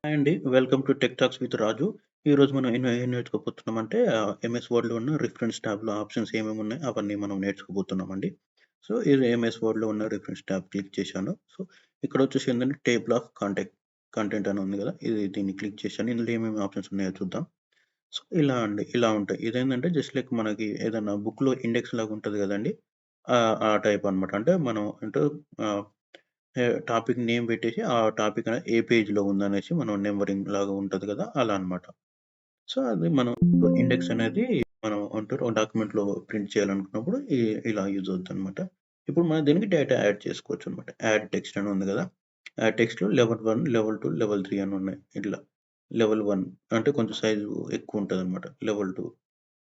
Hi అండి. Welcome to tech talks with Raju. ఈరోజు మనం ఏం నేర్చుకోబోతున్నామంటే ఎంఎస్ వర్డ్‌లో ఉన్న రిఫరెన్స్ ట్యాబ్‌లో ఆప్షన్స్ ఏమేమి ఉన్నాయి అవన్నీ మనం నేర్చుకోబోతున్నామండి. సో, ఇది ఎంఎస్ వర్డ్‌లో ఉన్న రిఫరెన్స్ ట్యాబ్ క్లిక్ చేశాను. సో, ఇక్కడొచ్చేసి ఏందంటే టేబుల్ ఆఫ్ కంటెంట్ అని ఉంది గదా! దీన్ని క్లిక్ చేశాను. ఇందులో ఏమేమి ఆప్షన్స్ ఉన్నాయో చూద్దాం. సో, ఇలా అండి. ఇలా ఉంటాయి. ఇదేంటంటే జస్ట్ లైక్ మనకి ఏదన్నా బుక్‌లో ఇండెక్స్ లాగా ఉంటది గదండీ! ఆ టైప్ అన్నమాట. అంటే మనం ఆహ్ టాపిక్ నేమ్ పెట్టేసి, ఆ టాపిక్ అనేది ఏ పేజ్‌లో ఉందనేసి మనం నంబరింగ్ లాగా ఉంటది గదా! అలా అన్నమాట. సో, అది మనం ఇండెక్స్ అనేది మనం డాక్యుమెంట్‌లో ప్రింట్ చేయాలనుకున్నప్పుడు ఇలా యూజ్ అవుద్దనమాట. ఇప్పుడు మనం దీనికి డేటా యాడ్ చేసుకోవచ్చనమాట. యాడ్ టెక్స్ట్ అని ఉంది గదా! యాడ్ టెక్స్ట్‌లో లెవెల్ 1, లెవెల్ 2, లెవెల్ 3 అని ఉన్నాయి. ఇట్లా లెవెల్ 1 అంటే కొంచెం సైజు ఎక్కువుంటదనమాట. లెవెల్ 2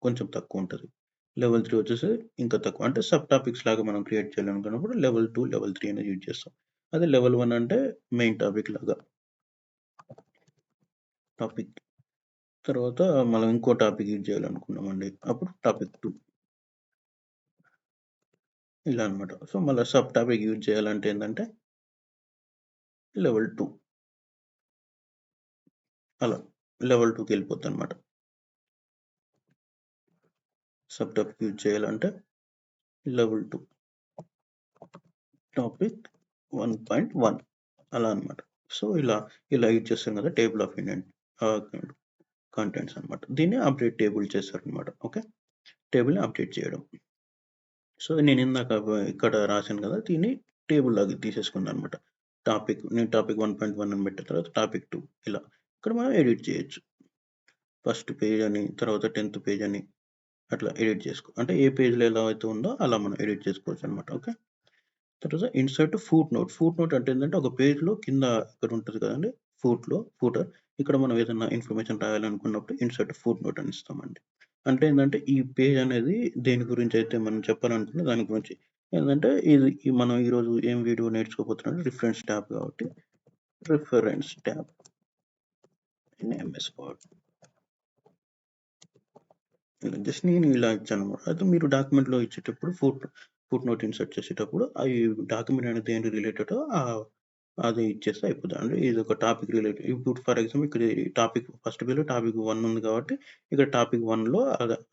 కొంచెం తక్కువుంటది. లెవెల్ 3 వచ్చేసి ఇంకా తక్కువ. అంటే సబ్ టాపిక్స్ లాగా మనం క్రియేట్ చేయాలనుకున్నప్పుడు లెవెల్ 2, లెవెల్ 3 అనేది యూజ్ చేస్తాం. అదే లెవెల్ 1 అంటే మెయిన్ టాపిక్ లాగా. టాపిక్ తర్వాత మనం ఇంకో టాపిక్ యూజ్ చేయాలనుకున్నామండి. అప్పుడు టాపిక్ 2 ఇలా అన్నమాట. సో, మళ్ళా సబ్ టాపిక్ యూజ్ చేయాలంటే ఏందంటే లెవెల్ 2 అలా. లెవెల్ 2కెళ్ళిపోద్దనమాట. సబ్ టాపిక్ యూజ్ చేయాలంటే లెవెల్ 2 టాపిక్ 1.1 అలా అన్నమాట. సో, ఇలా యూజ్ చేస్తాం కదా! టేబుల్ ఆఫ్ ఆహ్, కంటెంట్స్ అన్నమాట. దీన్ని అప్డేట్ టేబుల్ చేశారన్నమాట. ఓకే. టేబుల్‌ని అప్డేట్ చేయడం. సో, నేనిందాక ఇక్కడ రాసాను గదా! దీన్ని టేబుల్‌లాగా తీసేసుకున్నానన్నమాట. నేను టాపిక్ 1.1 అని పెట్టిన తర్వాత టాపిక్ 2 ఇలా. ఇక్కడ మనం ఎడిట్ చేయొచ్చు. ఫస్ట్ పేజ్ అని, తర్వాత 10థ్ పేజ్ అని అట్లా ఎడిట్ అంటే ఏ పేజ్‌లో ఎలా అయితే ఉందో అలా మనం ఎడిట్ చేసుకోవచ్చనమాట. ఓకే. తర్వాత ఇన్సర్ట్ ఫూట్ నోట్ అంటే ఏంటంటే ఒక పేజ్‌లో కింద ఇక్కడ ఉంటది కదండీ! ఫూటర్ ఇక్కడ మనం ఏదన్నా ఇన్ఫర్మేషన్ రాయాలనుకున్నప్పుడు ఇన్సర్ట్ ఫూట్ నోట్ అని ఇస్తామండి. అంటే ఏందంటే ఈ పేజ్ అనేది దేని గురించైతే మనం చెప్పాలనుకున్న దాని గురించి. ఏందంటే మనం ఈరోజు ఏం వీడియో నేర్చుకోబోతున్నాం రిఫరెన్స్ ట్యాబ్ కాబట్టి reference tab in MS word. Just నేను ఇలా ఇచ్చానన్నమాట. అయితే మీరు డాక్యుమెంట్‌లో ఇచ్చేటప్పుడు ఫుట్ నోట్ ఇన్సర్ట్ చేసేటప్పుడు డాక్యుమెంట్ అనేది దేనికి రిలేటెడో అది ఇచ్చేస్తే అయిపోద్ది. అంటే ఇదొక టాపిక్ రిలేటెడ్ ఇప్పుడు ఫర్ ఎగ్జాంపుల్ ఇక్కడ ఈ టాపిక్ ఫస్ట్ పేజ్‌లో టాపిక్ 1 ఉంది కాబట్టి ఇక్కడ టాపిక్ 1లో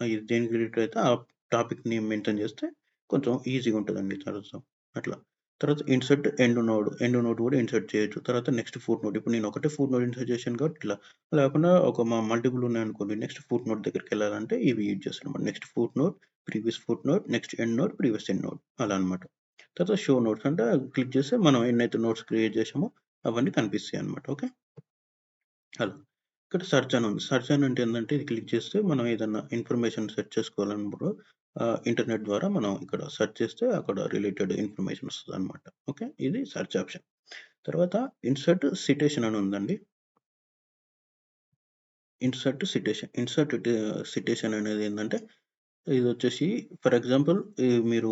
ఇది దేనికి రిలేటెడ్ అయితే ఆ టాపిక్ నేమ్ మెన్షన్ చేస్తే కొంచెం ఈజీగా ఉంటదండి చదవడం. అట్లా. తర్వాత ఇన్సర్ట్ ఎండ్ నోట్ కూడా ఇన్సర్ట్ చేయొచ్చు. తర్వాత నెక్స్ట్ ఫుట్ నోట్. ఇప్పుడు నేను ఒకటే ఫుట్ నోట్ ఇన్సర్ట్ చేశాను కాబట్టి ఇట్లా. లేకుండా మల్టిపుల్ ఉన్నాయనుకోండి. నెక్స్ట్ ఫుట్ నోట్ దగ్గరికెళ్ళాలంటే ఇవి యూజ్ చేస్తానన్నమాట. Next footnote, previous footnote, next endnote, previous endnote అలా అన్నమాట. తర్వాత షో నోట్స్ అంటే క్లిక్ చేస్తే మనం ఎన్నైతే నోట్స్ క్రియేట్ చేసామో అవన్నీ కనిపిస్తాయన్నమాట. ఓకే. అలా. ఇక్కడ సెర్చ్ అని ఉంది. సెర్చ్ అని అంటే ఏందంటే ఇది క్లిక్ చేస్తే మనం ఏదన్నా ఇన్ఫర్మేషన్ సెర్చ్ చేసుకోవాలన్నప్పుడు ఇంటర్నెట్ ద్వారా మనం ఇక్కడ సెర్చ్ చేస్తే అక్కడ రిలేటెడ్ ఇన్ఫర్మేషన్ వస్తదన్నమాట. ఓకే. ఇది సెర్చ్ ఆప్షన్. తర్వాత ఇన్సర్ట్ సిటేషన్ అని ఉందండి. సిటేషన్ అనేది ఏందంటే ఇదొచ్చేసి ఫర్ ఎగ్జాంపుల్ మీరు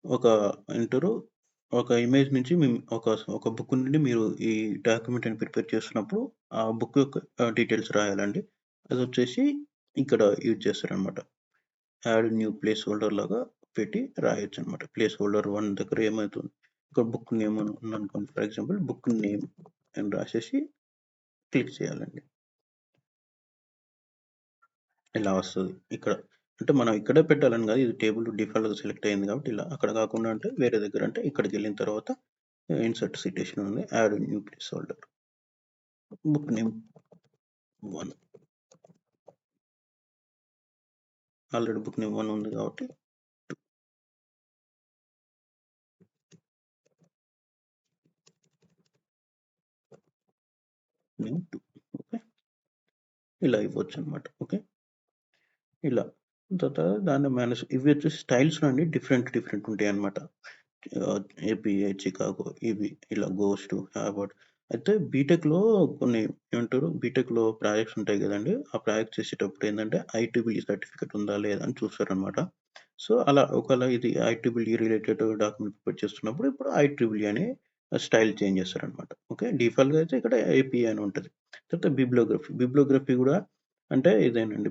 ఒక ఏమంటారు ఒక ఇమేజ్ నుంచి ఒక బుక్ నుండి మీరు ఈ డాక్యుమెంట్‌ని ప్రిపేర్ చేస్తున్నప్పుడు ఆ బుక్ యొక్క డీటెయిల్స్ రాయాలండి. అదొచ్చేసి ఇక్కడ యూజ్ చేస్తారనమాట. యాడ్ న్యూ ప్లేస్ హోల్డర్ లాగా పెట్టి రాయొచ్చనమాట. ప్లేస్ హోల్డర్ 1 దగ్గర ఏమైతుంది ఒక బుక్ నేమ్ అని ఉందనుకోండి. ఫర్ ఎగ్జాంపుల్ బుక్ నేమ్ అని రాసేసి క్లిక్ చేయాలండి. ఇలా వస్తది. ఇక్కడ. అంటే మనం ఇక్కడే పెట్టాలని గాదు. ఇది టేబుల్ డిఫాల్ట్‌గా సెలెక్ట్ అయింది కాబట్టి ఇలా. అక్కడ కాకుండా అంటే వేరే దగ్గర అంటే ఇక్కడికెళ్ళిన తర్వాత ఇన్సర్ట్ సిటేషన్ ఉంది. Add new place holder. Book name 1 already book name 1 ఉంది కాబట్టి నేమ్ 2 ఓకే. ఇలా ఇవ్వొచ్చనమాట. ఓకే. ఇలా. తర్వాత దాన్ని ఇవి వచ్చేసి స్టైల్స్‌లో అండి డిఫరెంట్ ఉంటాయన్నమాట. ఆహ్, ఏపీఏ, చికాగో ఇవి ఇలా గోస్ టు, హార్వర్డ్. అయితే బీటెక్‌లో కొన్ని ఏమంటారు బీటెక్‌లో ప్రాజెక్ట్స్ ఉంటాయి గదండీ! ఆ ప్రాజెక్ట్ చేసేటప్పుడు ఏందంటే ఐట్రిపుల్ ఈ సర్టిఫికేట్ ఉందా లేదా అని చూస్తారనమాట. సో, అలా ఒకవేళ ఇది ఐట్రిపుల్ ఈ రిలేటెడ్ డాక్యుమెంట్ ప్రిపేర్ చేస్తున్నప్పుడు ఇప్పుడు ఐట్రిపుల్ ఈ అని స్టైల్ చేంజ్ చేస్తారనమాట. ఓకే. డిఫాల్ట్‌గా అయితే ఇక్కడ ఏపీఏ అని ఉంటది. తర్వాత బిబ్లియోగ్రఫీ గూడా అంటే ఇదేనండి.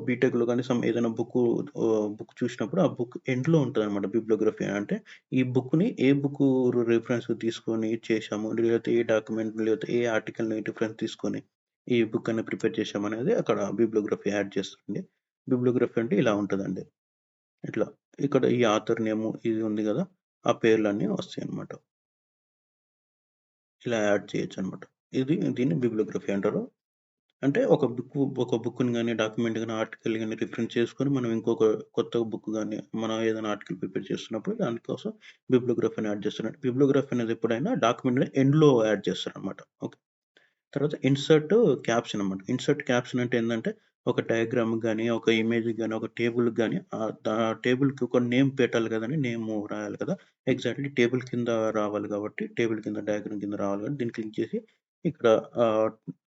బీటెక్‌లో గాని ఏదైనా బుక్ చూసినప్పుడు ఆ బుక్ ఎండ్‌లో ఉంటదనమాట బిబ్లియోగ్రఫీ అంటే, ఈ బుక్‌ని ఏ బుక్కు రిఫరెన్స్ తీసుకొని చేశాము, లేకపోతే ఏ డాక్యుమెంట్ లేకపోతే ఏ ఆర్టికల్‌ని రిఫరెన్స్ తీసుకొని ఈ బుక్ అనేది ప్రిపేర్ చేశామనేది అక్కడ బిబ్లియోగ్రఫీ యాడ్ చేస్తుంది. బిబ్లియోగ్రఫీ అంటే ఇలా ఉంటదండి. ఇట్లా. ఇక్కడ ఈ ఆథర్ నేము ఇది ఉంది గదా! ఆ పేర్లన్నీ వస్తాయన్నమాట. ఇలా యాడ్ చేయొచ్చనమాట. దీన్ని బిబ్లియోగ్రఫీ అంటారు. అంటే ఒక బుక్‌ని గాని, డాక్యుమెంట్ గాని, ఆర్టికల్ గాని రిఫరెన్స్ చేసుకొని మనం ఇంకొక కొత్త బుక్ గాని, మనం ఏదైనా ఆర్టికల్ ప్రిపేర్ చేస్తున్నప్పుడు దానికోసం బిబ్లియోగ్రఫీని యాడ్ చేస్తున్నట్టు. బిబ్లియోగ్రఫీ అనేది ఎప్పుడైనా డాక్యుమెంట్‌ని ఎండ్‌లో యాడ్ చేస్తారనమాట. ఓకే. తర్వాత ఇన్సర్ట్ క్యాప్షన్ అనమాట. ఇన్సర్ట్ క్యాప్షన్ అంటే ఏందంటే, ఒక డయాగ్రామ్‌కి గాని, ఒక ఇమేజ్‌కి గాని, ఒక టేబుల్‌కి గాని టేబుల్‌కి ఒక నేమ్ పెట్టాలి కదండీ! నేము రాయాలి కదా! ఎగ్జాక్ట్‌లీ టేబుల్ కింద రావాలి కాబట్టి, టేబుల్ కింద డయాగ్రామ్ కింద రావాలి కాబట్టి దీన్ని క్లిక్ చేసి ఇక్కడ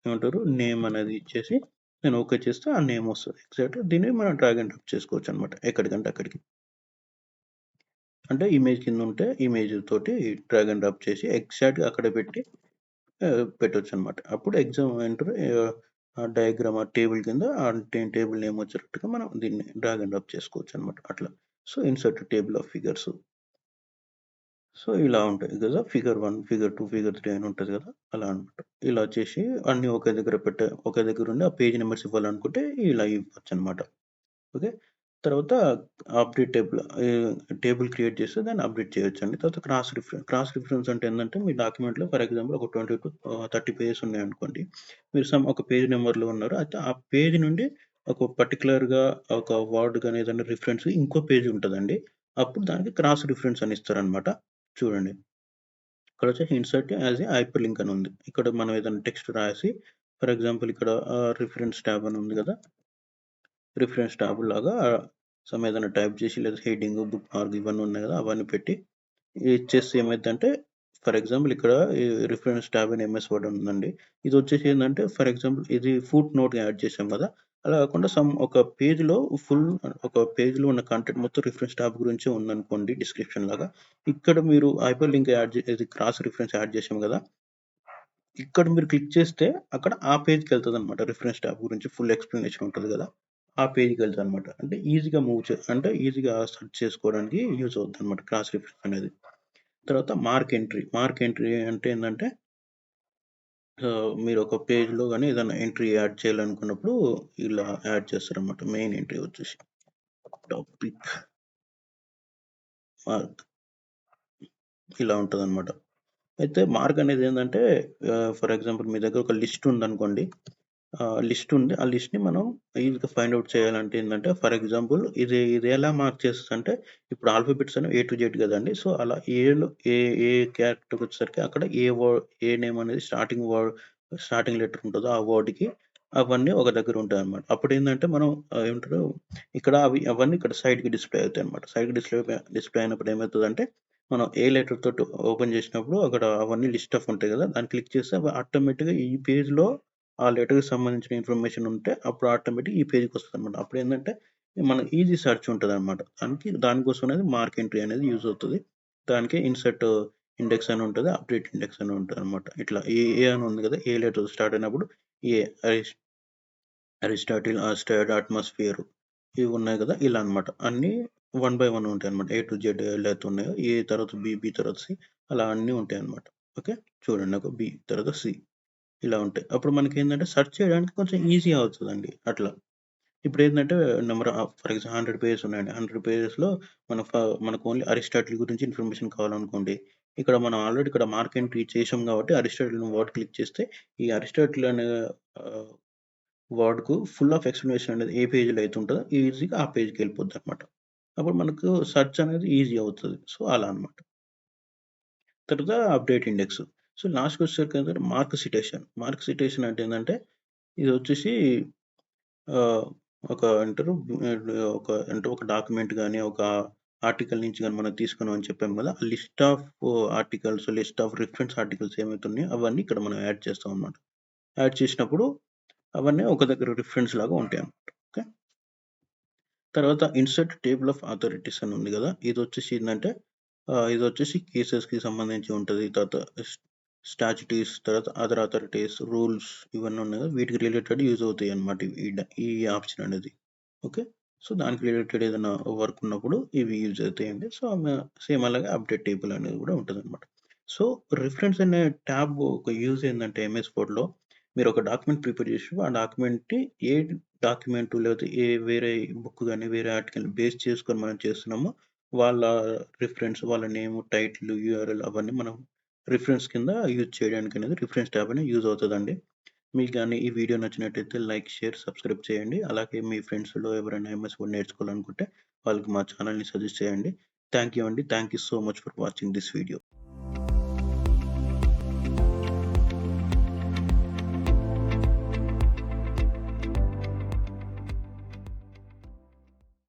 ఏమంటారు నేమ్ అనేది ఇచ్చేసి నేను ఓకే చేస్తే ఆ నేమ్ వస్తది. ఎగ్జాక్ట్‌గా దీన్ని మనం డ్రాగ్ అండ్ డ్రాప్ చేసుకోవచ్చనమాట. ఎక్కడికంటే అక్కడికి. అంటే ఇమేజ్ కింద ఉంటే ఇమేజ్ తోటి డ్రాగ్ అండ్ డ్రాప్ చేసి ఎగ్జాక్ట్‌గా అక్కడ పెట్టి పెట్టొచ్చనమాట. అప్పుడు ఎగ్జామ్ ఏమంటారు ఆ డయాగ్రామ్ ఆ టేబుల్ కింద టేబుల్ నేమ్ వచ్చేటట్టుగా మనం దీన్ని డ్రాగ్ అండ్ డ్రాప్ చేసుకోవచ్చనమాట అట్లా. So, insert table of figures. So, ఇలా ఉంటాయి గదా! ఫిగర్ 1, ఫిగర్ 2, ఫిగర్ 3 అని ఉంటది గదా! అలా అన్నమాట. ఇలా చేసి అన్నీ ఒకే దగ్గరుండి ఆ పేజ్ నంబర్స్ ఇవ్వాలనుకుంటే ఇలా ఇవ్వచ్చనమాట. ఓకే. తర్వాత అప్డేట్ టేబుల్ క్రియేట్ చేస్తే దాన్ని అప్డేట్ చేయొచ్చండి. తర్వాత క్రాస్ రిఫరెన్స్ అంటే ఏందంటే మీ డాక్యుమెంట్‌లో ఫర్ ఎగ్జాంపుల్ ఒక 20-30 పేజెస్ ఉన్నాయనుకోండి. మీరు ఒక పేజ్ నంబర్‌లో ఉన్నారు. అయితే ఆ పేజ్ నుండి ఒక పర్టిక్యులర్‌గా ఒక వర్డ్ గాని ఏదైనా రిఫరెన్స్ ఇంకో పేజ్ ఉంటదండి. అప్పుడు దానికి క్రాస్ రిఫరెన్స్ అని ఇస్తారనమాట. చూడండి. ఇక్కడొచ్చేసి insert as a hyperlink అని ఉంది. ఇక్కడ మనం ఏదైనా టెక్స్ట్ రాసి ఫర్ ఎగ్జాంపుల్ ఇక్కడ రిఫరెన్స్ ట్యాబ్ అని ఉంది గదా! రిఫరెన్స్ ట్యాబ్‌లాగా ఏదైనా టైప్ చేసి లేదా హెడ్డింగ్, బుక్ మార్క్ ఇవన్నీ ఉన్నాయి గదా! అవన్నీ పెట్టి ఇచ్చేస్తే ఏమైద్దంటే ఫర్ ఎగ్జాంపుల్ ఇక్కడ ఈ రిఫరెన్స్ ట్యాబ్ అని ఎంఎస్ వర్డ్ ఉందండి. ఇదొచ్చేసి ఏందంటే ఫర్ ఎగ్జాంపుల్ ఇది ఫుట్ నోట్‌గా యాడ్ చేసాం గదా! అలా కాకుండా ఒక పేజ్‌లో ఫుల్ ఒక పేజ్‌లో ఉన్న కంటెంట్ మొత్తం రిఫరెన్స్ ట్యాబ్ గురించే ఉందనుకోండి డిస్క్రిప్షన్ లాగా. ఇక్కడ మీరు హైపర్ లింక్ ఇది క్రాస్ రిఫరెన్స్ యాడ్ చేసాం గదా! ఇక్కడ మీరు క్లిక్ చేస్తే అక్కడ ఆ పేజ్‌కెళ్తదనమాట. రిఫరెన్స్ ట్యాబ్ గురించి ఫుల్ ఎక్స్‌ప్లనేషన్ ఉంటది గదా! ఆ పేజ్‌కెళ్తదనమాట. అంటే అంటే ఈజీగా సెర్చ్ చేసుకోవడానికి యూజ్ అవుద్దనమాట క్రాస్ రిఫరెన్స్ అనేది. తర్వాత మార్క్ ఎంట్రీ అంటే ఏందంటే మీరు ఒక పేజ్‌లో గాని ఏదైనా ఎంట్రీ యాడ్ చేయాలనుకున్నప్పుడు ఇలా యాడ్ చేస్తారనమాట. మెయిన్ ఎంట్రీ వచ్చేసి టాపిక్ మార్క్ ఇలా ఉంటదనమాట. అయితే మార్క్ అనేది ఏందంటే ఫర్ ఎగ్జాంపుల్ మీ దగ్గర ఒక లిస్ట్ ఉందనుకోండి. లిస్ట్ ఉంది. ఆ లిస్ట్‌ని మనం ఈజీగా ఫైండ్ ఔట్ చేయాలంటే ఏందంటే ఫర్ ఎగ్జాంపుల్ ఇది ఎలా మార్క్ చేస్తదంటే ఇప్పుడు ఆల్ఫాబెట్స్ అనేవి ఏ టు జెడ్ గదండీ! సో, అలా ఏలో ఏ ఏ క్యారెక్టర్‌కొచ్చేసరికి అక్కడ ఏ నేమ్ అనేది స్టార్టింగ్ లెటర్ ఉంటదో ఆ వర్డ్‌కి అవన్నీ ఒక దగ్గర ఉంటాయన్నమాట. అప్పుడేందంటే మనం ఏమంటారు ఇక్కడ అవన్నీ ఇక్కడ సైడ్‌కి డిస్‌ప్లే అవుతాయన్నమాట. సైడ్‌కి డిస్‌ప్లే అయినప్పుడు ఏమైతదంటే మనం ఏ లెటర్ తోటి ఓపెన్ చేసినప్పుడు అక్కడ అవన్నీ లిస్ట్ ఆఫ్ ఉంటాయి గదా! దాన్ని క్లిక్ చేస్తే అవి ఆటోమేటిక్‌గా ఈ పేజ్‌లో ఆ లెటర్‌కి సంబంధించిన ఇన్ఫర్మేషన్ ఉంటే అప్పుడు ఆటోమేటిక్‌గా ఈ పేజ్‌కొస్తదనమాట. అప్పుడేందంటే మన ఈజీ సెర్చ్ ఉంటదనమాట. దానికోసం అనేది మార్క్ ఎంట్రీ అనేది యూజ్ అవుతది. దానికే ఇన్సర్ట్ ఇండెక్స్ అని ఉంటది. అప్డేట్ ఇండెక్స్ అని ఉంటదనమాట. ఇట్లా ఏ అని ఉంది గదా! ఏ లెటర్ స్టార్ట్ అయినప్పుడు ఏ అరిస్టాటిల్, ఆస్టాడ్, అట్మాస్ఫియర్ ఇవి ఉన్నాయి గదా! ఇలా అన్నమాట. అన్నీ వన్ బై వన్ ఉంటాయన్నమాట. ఏ టు జెడ్ ఎలా అయితే ఉన్నాయో ఏ తర్వాత బి తర్వాత సి అలా అన్నీ ఉంటాయన్నమాట. ఓకే. చూడండి ఒక బి తర్వాత సి ఇలా ఉంటాయి. అప్పుడు మనకేందంటే సెర్చ్ చేయడానికి కొంచెం ఈజీ అవుతదండి అట్లా. ఇప్పుడేందంటే ఫర్ ఎగ్జాంపుల్ 100 పేజెస్ ఉన్నాయండి. 100 పేజెస్‌లో మన ఫ మనకు ఓన్లీ అరిస్టాటిల్ గురించి ఇన్ఫర్మేషన్ కావాలనుకోండి. ఇక్కడ మనం ఆల్రెడీ ఇక్కడ మార్క్ ఎంట్రీ చేసాం కాబట్టి అరిస్టాటిల్ వర్డ్ క్లిక్ చేస్తే ఈ అరిస్టాటిల్ అనే ఆహ్, వర్డ్‌కు ఫుల్ ఆఫ్ ఎక్స్‌ప్లనేషన్ అనేది ఏ పేజ్‌లో అయితే ఉంటదో ఈజీగా ఆ పేజ్‌కెళ్ళిపోద్దనమాట. అప్పుడు మనకు సెర్చ్ అనేది ఈజీ అవుతది. సో, అలా అన్నమాట. తర్వాత అప్డేట్ ఇండెక్స్. సో, లాస్ట్‌కొచ్చేసరికేంటంటే మార్క్ సిటేషన్ అంటే ఏందంటే ఇదొచ్చేసి ఆహ్, ఒక అంటారు ఒక డాక్యుమెంట్ గాని, ఒక ఆర్టికల్ నుంచి గాని మనం తీసుకున్నాం అని చెప్పాం గదా! List of list of reference articles ఏమైతే ఉన్నాయో అవన్నీ ఇక్కడ మనం యాడ్ చేస్తామనమాట. యాడ్ చేసినప్పుడు అవన్నీ ఒక దగ్గర రిఫరెన్స్ లాగా ఉంటాయన్నమాట. ఓకే. తర్వాత ఇన్సర్ట్ టేబుల్ ఆఫ్ అథారిటీస్ అని ఉంది గదా! ఇదొచ్చేసి ఏందంటే ఇదొచ్చేసి కేసెస్‌కి సంబంధించి ఉంటది. తర్వాత స్టాట్యుటీస్, తర్వాత అదర్ అథారిటీస్, రూల్స్ ఇవన్నీ ఉన్నాయి కదా! వీటికి రిలేటెడ్ యూజ్ అవుతాయన్నమాట ఈ ఆప్షన్ అనేది. ఓకే. సో, దానికి రిలేటెడ్ ఏదైనా వర్క్ ఉన్నప్పుడు ఇవి యూజ్ అవుతాయండి. సో, సేమ్ అలాగే అప్డేట్ టేబుల్ అనేది కూడా ఉంటదనమాట. సో, రిఫరెన్స్ అనే ట్యాబ్ ఒక యూజ్ ఏందంటే ఎంఎస్ వర్డ్‌లో మీరు ఒక డాక్యుమెంట్ ప్రిపేర్ చేసినప్పుడు ఆ డాక్యుమెంట్‌ని ఏ డాక్యుమెంట్ లేకపోతే వేరే బుక్ గాని, వేరే ఆర్టికల్‌ని బేస్ చేసుకొని మనం చేస్తున్నామో వాళ్ళ రిఫరెన్స్, వాళ్ళ నేమ్, టైటిల్, యూఆర్ఎల్ అవన్నీ మనం రిఫరెన్స్ కింద యూజ్ చేయడానికనేది రిఫరెన్స్ ట్యాబ్ అనేది యూజ్ అవుతదండి. మీకు గాని ఈ వీడియో నచ్చినట్టయితే లైక్, షేర్, సబ్స్క్రైబ్ చేయండి. అలాగే మీ ఫ్రెండ్స్‌లో ఎవరైనా ఎంఎస్ వర్డ్ నేర్చుకోవాలనుకుంటే వాళ్ళకి మా ఛానెల్‌ని సజెస్ట్ చేయండి. థాంక్ యూ అండి. Thank you so much for watching this video.